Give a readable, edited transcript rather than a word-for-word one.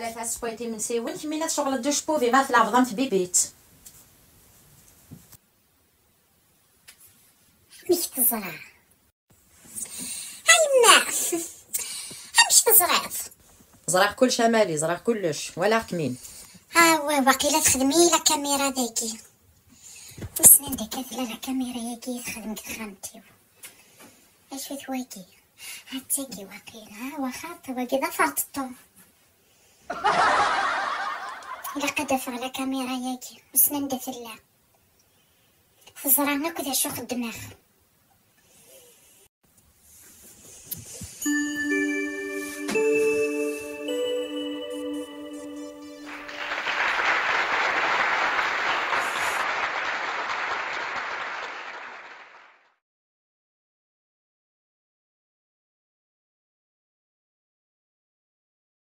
على فاس بويتي من سيون كمينات شغل دوش بوفي غا في العظام في بيبيت مش تزرع هاي ما مش تزرع زرع كل شمالي زرع كلش ولا كمين. ها هو باقي لا تخدمي لا كاميرا داكي وسنان داك لا كاميرا ياكي تخدم خدمتي اش فيت واكي هاتيكي واقيلا ها واخا واكي ضفرتو الا قدف على كاميرا ياكي وسنان داك لا تزرعنا كذا شو خدمه